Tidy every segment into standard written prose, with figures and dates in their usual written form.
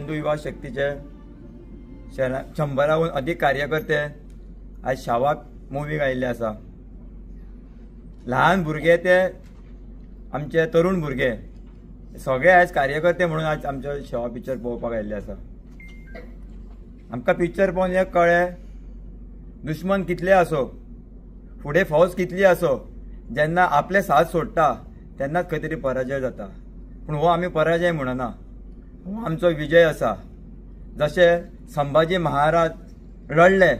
हिंदू युवा शक्तीचे 100राहून अधिक कार्यकर्ते आज शावाक मुवीक आयिल्ले आसा। ल्हान भुरगे ते आमचे तरुण भुरगे सगळे आज कार्यकर्ते म्हणून आज आमचे शेवा पिक्चर पळोवपाक आयिल्ले आसा। आमकां पिक्चर पळोवन एक कळ्ळें, दुश्मन कितले आसो, फुडें फौज कितली आसो, जेन्ना आपले साथ सोडटा तेन्नाच खंय तरी पराजय जाता। पूण हो आमी पराजय म्हणना, हो आमचो विजय आसा। जशे संभाजी महाराज लढले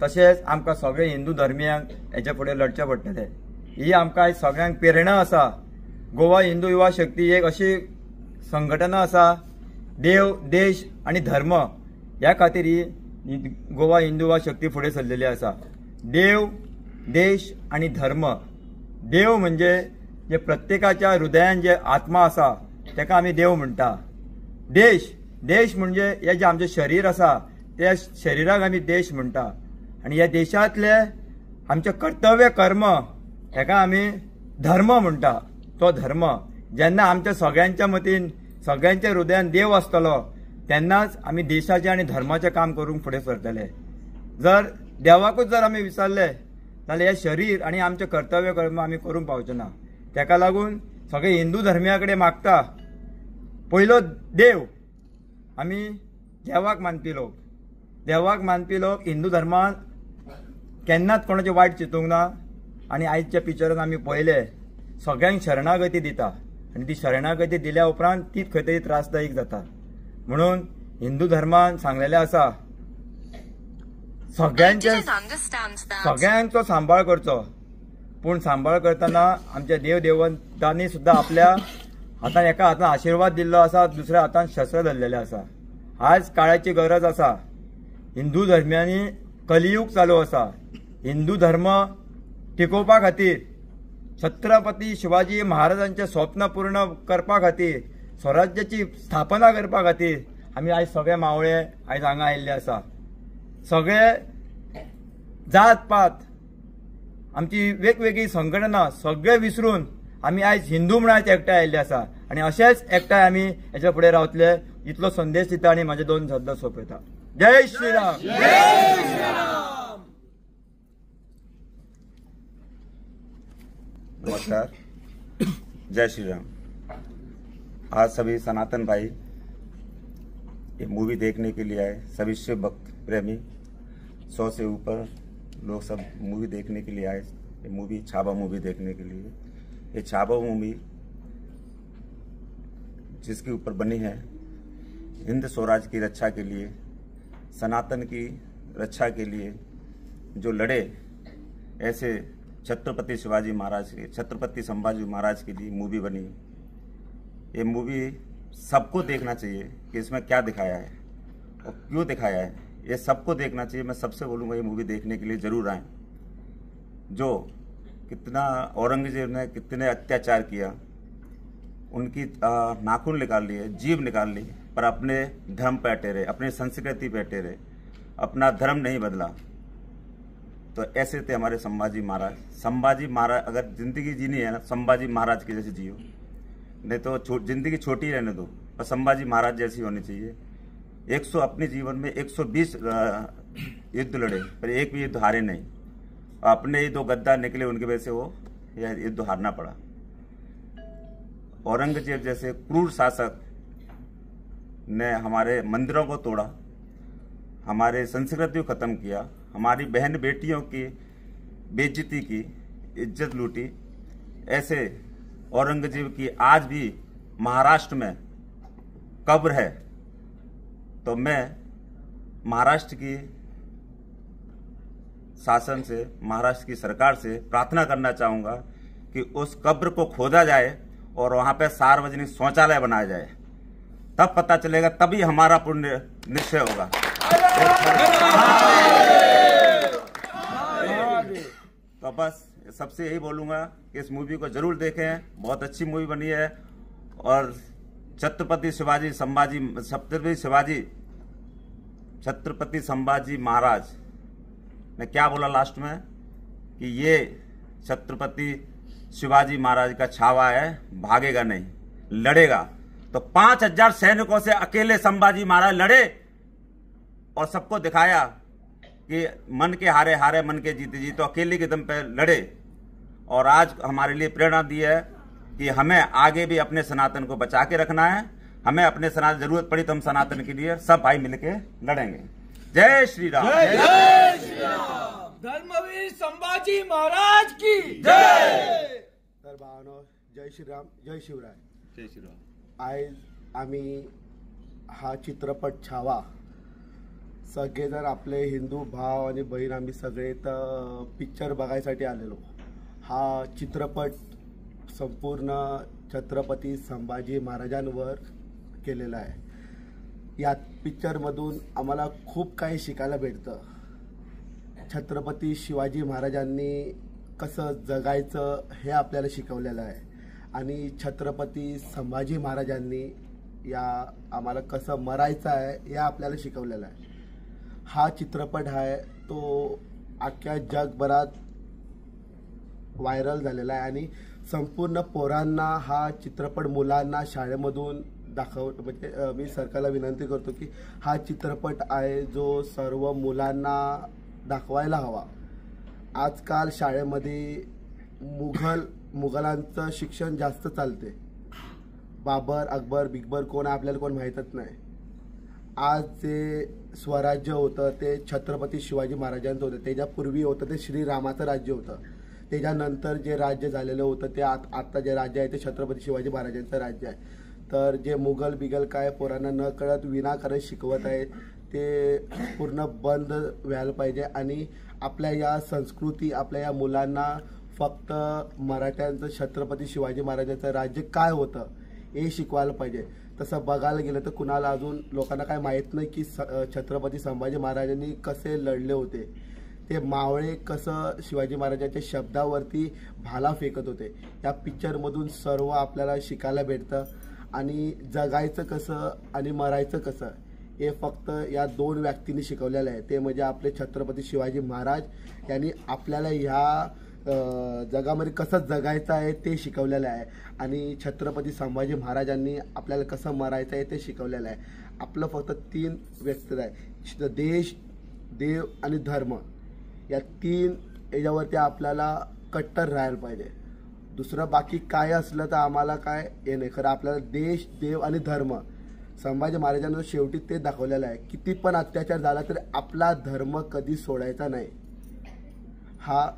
तशेंच आमकां सगळे हिंदू धर्मियांक हेचे फुडें लढचें पडटलें। ही आमकां आयज सगळ्यांक प्रेरणा आसा। गोवा हिंदू युवा शक्ती एक अशी संघटना आसा, देव, देश आणि धर्म ह्या खातीर ही गोवा हिंदू युवा शक्ती फुडें सरलेली आसा। देव, देश आणि धर्म। देव म्हणजे जे प्रत्येकाच्या हृदयान जे आत्मा आसा तेका आमी देव म्हणटा। देश, देश म्हणजे हे जे आमचें शरीर आसा त्या शरिराक आमी देश म्हणटा। आणि ह्या देशांतले आमचे कर्तव्य कर्म हेका आमी धर्म म्हणटा। तो धर्म जेन्ना आमच्या सगळ्यांच्या मतीन सगळ्यांच्या हृदयान देव आसतलो तेन्नाच आमी देशाचें आनी धर्माचें काम करूंक फुडें सरतले। जर देवाकूच जर आमी विसरले जाल्यार हे शरीर आनी आमचे कर्तव्य कर्म आमी करूंक पावचे ना। तेका लागून सगळे हिंदू धर्मिया कडेन मागता, पयलो देव, आमी देवाक मानपी लोक। देवाक मानपी लोक हिंदू धर्मान केन्नाच कोणाचें वायट चिंतूंक ना। आनी आयच्या पिक्चरान आमी पळयलें सगळ्यांक शरणागती दिता आनी ती शरणागती दिल्या उपरांत तीच खंय तरी त्रासदायक जाता। म्हणून हिंदू धर्मान सांगलेलें आसा सगळ्यांचो सांबाळ करचो, पूण सांबाळ करतना आमच्या देव देवतांनी सुद्दां आपल्या हातान एका हातान आशिर्वाद दिल्लो आसा, दुसऱ्या हातान शस्त्र धरलेलें आसा। आज काळाची गरज आसा। हिंदू धर्मियांनी कलियुग चालू आसा। हिंदू धर्म टिकोवपा खातीर, छत्रपती शिवाजी महाराजांचे स्वप्न पूर्ण करपा खातीर, स्वराज्याची स्थापना करपा खातीर आमी आयज सगळे मावळे आयज हांगा आयिल्ले आसा। सगळे जात पात, आमची वेगवेगळी संघटना सगळे विसरून आमी आयज हिंदू म्हणून आयज एकठांय आयिल्ले आसा। आनी अशेंच एकठांय आमी हेच्या फुडें रावतले इतलो संदेश दिता आनी म्हाजे 2 शब्द सोंपयता। जय श्रीराम। जय श्रीराम। नमस्कार, जय श्री राम। आज सभी सनातन भाई ये मूवी देखने के लिए आए। सभी शिव भक्त प्रेमी 100 से ऊपर लोग सब मूवी देखने के लिए आए। ये मूवी छावा मूवी देखने के लिए। ये छावा मूवी जिसके ऊपर बनी है हिंद स्वराज की रक्षा के लिए, सनातन की रक्षा के लिए जो लड़े, ऐसे छत्रपति शिवाजी महाराज के, छत्रपति संभाजी महाराज के लिए मूवी बनी। ये मूवी सबको देखना चाहिए कि इसमें क्या दिखाया है और क्यों दिखाया है, ये सबको देखना चाहिए। मैं सबसे बोलूँगा ये मूवी देखने के लिए ज़रूर आएँ। जो कितना औरंगजेब ने कितने अत्याचार किया, उनकी नाखून निकाल लिए, जीभ निकाल ली, पर अपने धर्म पे अटे रहे, अपनी संस्कृति पे अटे रहे, अपना धर्म नहीं बदला। तो ऐसे थे हमारे संभाजी महाराज। संभाजी महाराज अगर जिंदगी जीनी है ना, संभाजी महाराज की जैसे जियो, नहीं तो जिंदगी छोटी रहने दो, पर संभाजी महाराज जैसी होनी चाहिए। 100 अपने जीवन में 120 युद्ध लड़े, पर एक भी युद्ध हारे नहीं। अपने ही 2 गद्दार निकले, उनकी वजह से वो युद्ध हारना पड़ा। औरंगजेब जैसे क्रूर शासक ने हमारे मंदिरों को तोड़ा, हमारे संस्कृति को खत्म किया, हमारी बहन बेटियों की बेइज्जती की, इज्जत लूटी। ऐसे औरंगजेब की आज भी महाराष्ट्र में कब्र है। तो मैं महाराष्ट्र की शासन से, महाराष्ट्र की सरकार से प्रार्थना करना चाहूँगा कि उस कब्र को खोदा जाए और वहाँ पे सार्वजनिक शौचालय बनाया जाए। तब पता चलेगा, तभी हमारा पुण्य निश्चय होगा। तो बस सबसे यही बोलूँगा कि इस मूवी को जरूर देखें। बहुत अच्छी मूवी बनी है। और छत्रपति संभाजी महाराज ने क्या बोला लास्ट में कि ये छत्रपति शिवाजी महाराज का छावा है, भागेगा नहीं, लड़ेगा। तो 5000 सैनिकों से अकेले संभाजी महाराज लड़े और सबको दिखाया कि मन के हारे हारे मन के जीते जीते, तो अकेले के दम पे लड़े। और आज हमारे लिए प्रेरणा दी है कि हमें आगे भी अपने सनातन को बचा के रखना है। हमें अपने सनातन, जरूरत पड़ी तो हम सनातन के लिए सब भाई मिलके लड़ेंगे। जय श्री राम। जय श्री राम। धर्मवीर संभाजी महाराज की जय। तर भावांनो, जय श्रीराम, जय शिवराय। जय श्री राम। आज आम्ही हा चित्रपट छावा सगळेजण आपले हिंदू भाव आणि बहीण आम्ही सगळे तर पिक्चर बघायसाठी आलेलो। हा चित्रपट संपूर्ण छत्रपती संभाजी महाराजांवर केलेला आहे। या पिक्चरमधून आम्हाला खूप काही शिकायला भेटतं। छत्रपती शिवाजी महाराजांनी कसं जगायचं हे आपल्याला शिकवलेलं आहे आणि छत्रपती संभाजी महाराजांनी आम्हाला कसं मरायचं आहे हे आपल्याला शिकवलेलं आहे। हा चित्रपट आहे तो अख्ख्या जगभरात व्हायरल झालेला आहे आणि संपूर्ण पोरांना हा चित्रपट, मुलांना शाळेमधून म्हणजे मी सरकारला विनंती करतो की हा चित्रपट आहे जो सर्व मुलांना दाखवायला हवा। आजकाल शाळेमध्ये मुघलांचं शिक्षण जास्त चालते। बाबर, अकबर, बिकबर कोण आपल्याला कोण माहीतच नाही। आज जे स्वराज्य होतं ते छत्रपती शिवाजी महाराजांचं होतं, त्याच्यापूर्वी होतं ते श्रीरामाचं राज्य होतं, त्याच्यानंतर जे राज्य झालेलं होतं ते आता जे राज्य आहे ते छत्रपती शिवाजी महाराजांचं राज्य आहे। तर जे मुघल बिगल काय पोरांना न कळत विनाकारण शिकवत आहेत ते पूर्ण बंद व्हायला पाहिजे आणि आपल्या या संस्कृती, आपल्या या मुलांना फक्त मराठ्यांचं, छत्रपती शिवाजी महाराजांचं राज्य काय होतं हे शिकवायला पाहिजे। तसं बघायला गेलं तर कुणाला अजून लोकांना काय माहीत नाही की छत्रपती संभाजी महाराजांनी कसे लढले होते। ते मावळे कसं शिवाजी महाराजांच्या शब्दावरती भाला फेकत होते। या पिक्चरमधून सर्व आपल्याला शिकायला भेटतं आणि जगायचं कसं आणि मरायचं कसं हे फक्त या दोन व्यक्तींनी शिकवलेलं आहे। ते म्हणजे आपले छत्रपती शिवाजी महाराज यांनी आपल्याला ह्या जगामध्ये कसं जगायचं आहे ते शिकवलेलं आहे आणि छत्रपती संभाजी महाराजांनी आपल्याला कसं मरायचं आहे ते शिकवलेलं आहे। आपलं फक्त 3 व्यक्ती आहे, देश, देव आणि धर्म, या 3 याच्यावरती आपल्याला कट्टर राहायला पाहिजे। दुसरं बाकी काय असलं तर आम्हाला काय हे नाही, खरं आपल्याला देश, देव आणि धर्म संभाजी महाराजांना शेवटी ते दाखवलेलं आहे। किती पण अत्याचार झाला तरी आपला धर्म कधी सोडायचा नाही,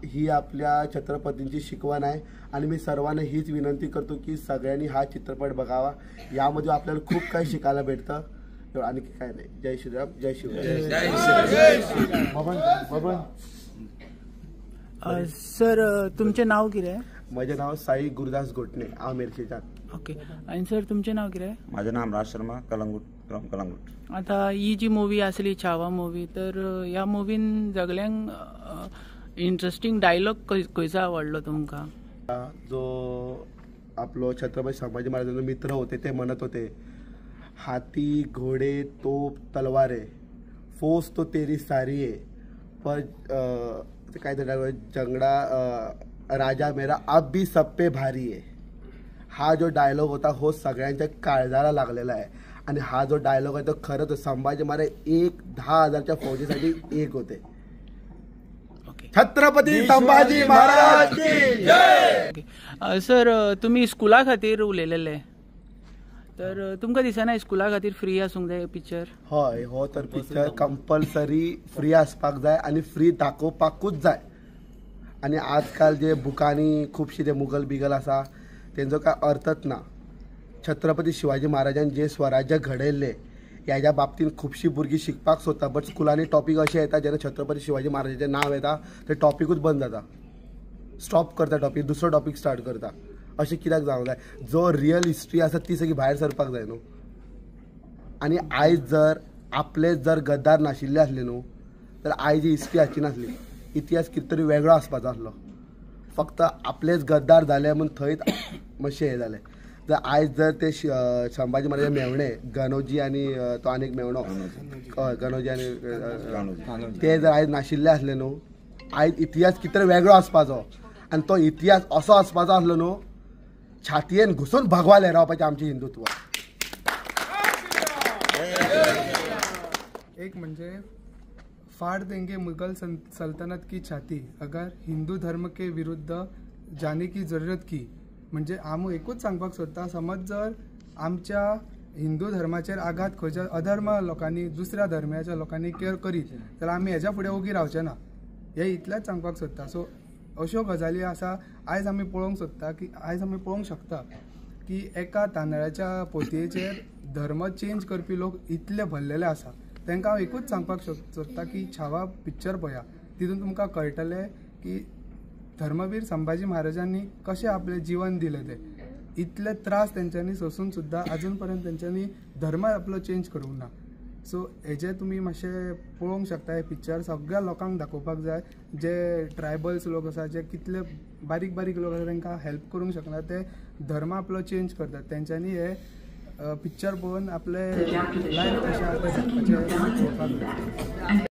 ही आपल्या छत्रपतींची शिकवण आहे आणि मी सर्वांना हीच विनंती करतो की सगळ्यांनी हा चित्रपट बघावा। यामध्ये आपल्याला खूप काही शिकायला भेटतं आणि काय नाही। जय श्रीराम, जय शिवराय। सर तुमचे नाव कितें आहे? माझे नाव साई गुरुदास घोटणे, आमेरशेच्यान। ओके, आणि सर तुमचे नाव कितें आहे? माझे नाम राज शर्मा, कलंगूट। आता ही जी मूवी असली छावा मूवी, तर ह्या मुवीन सगळ्यांक इंटरेस्टिंग डायलॉग खंयचो आवडलो तुमकां? जो आपलो छत्रपती संभाजी महाराजांचे मित्र होते ते म्हणत होते, हाथी, घोडे, तोप, तलवारे, फौज तो तेरी सारी है, पर काय जंगडा राजा मेरा अब भी सब पे भारी है। हा जो डायलॉग होता हो सगळ्यांच्या काळजाला लागलेला आहे आणि हा जो डायलॉग आहे तो खरं तर संभाजी महाराज 10,000च्या फौजेसाठी एक होते। छत्रपती संभाजी महाराज की जय। सर तुम्ही स्कुला खातीर उलयलेले, तर तुमकां दिसना स्कुला खातीर फ्री आसूंक जाय पिक्चर? हय, हो तर पिक्चर कंपल्सरी फ्री आसपाक जाय आणि फ्री दाखोवपाकूच जाय। आणि आजकाल जे बुकांनी खुबशे जे मुघल बिगल आसा तेंचो काय अर्थच ना। छत्रपती शिवाजी महाराजांनी जे स्वराज्य घडयल्ले ह्याच्या बाबतीत खुबशी भुरगीं शिकपाक सोदता, बट स्कुलांनी टॉपिक अशें येता जेन्ना छत्रपती शिवाजी महाराजांचें नांव येता ते टॉपिकूच बंद जाता, स्टॉप करता टॉपिक, दुसरो टॉपिक स्टार्ट करता। अशें कित्याक जावंक जाय? जो रियल हिस्ट्री आसा ती सगळी भायर सरपाक जाय न्हू। आणि आयज जर आपले जर गद्दार नाशिल्ले असले न्हू तर आयज ही हिस्ट्री आसची नासली, इतिहास कितें तरी वेगळो आसपाचो आसलो। फक्त आपलेच गद्दार जाले म्हणून थंयच मातशें हें जालें। जर आयज जर ते संभाजी महाराज मेवणे, गणोजी आणि तो आनीक मेवणो, गणोजी आणि ते जर आयज नाशिल्ले असले न्हू, आयज इतिहास कितें तरी वेगळो आसपाचो आणि तो इतिहास असो आसपाचो आसलो न्हू, छातयेन घुसून भगवा लहरावपाचें आमचें हिंदुत्व। एक म्हणजे फाड़ देंगे मुगल सल्तनत की छाती अगर हिंदू धर्म के विरुद्ध जाने की जरूरत की. म्हणजे आमी एकूच सांगपाक सोदता, समज जर आमच्या हिंदू धर्माचेर आघात खंयच्या अधर्म लोकांनी दुसऱ्या धर्माच्या लोकांनी केअर करीत जाल्यार आमी हेज्या फुडें उगी रावचे ना, हे इतलेंच सांगपाक सोदता. सो अश्यो गजाली आसा. आयज आमी पळोवंक सोदता की आयज आमी पळोवंक शकता की एका तांदळाच्या पोतयेचेर धर्म चेंज करपी लोक इतले भरलेले आसा. तांकां हांव एकूच सांगपाक सोदता की छावा पिक्चर पळया, तितून तुमकां कळटलें की धर्मवीर संभाजी महाराजांनी कशें आपलें जीवन दिलें तें. इतले त्रास तेंच्यांनी सोसून सुद्दां अजून पर्यंत तेंच्यांनी धर्म आपलो चेंज करूंक ना. सो हेजे तुमी मातशें पळोवंक शकता. हे पिक्चर सगळ्या लोकांक दाखोवपाक जाय. जे ट्रायबल्स लोक आसा, जे कितले बारीक बारीक लोक आसा तांकां हेल्प करूंक शकना, ते धर्म आपलो चेंज करतात. तेंच्यांनी हे पिक्चर पळोवन आपले लायफ कशें आसा तें जगपाचें पळोवपाक जाय.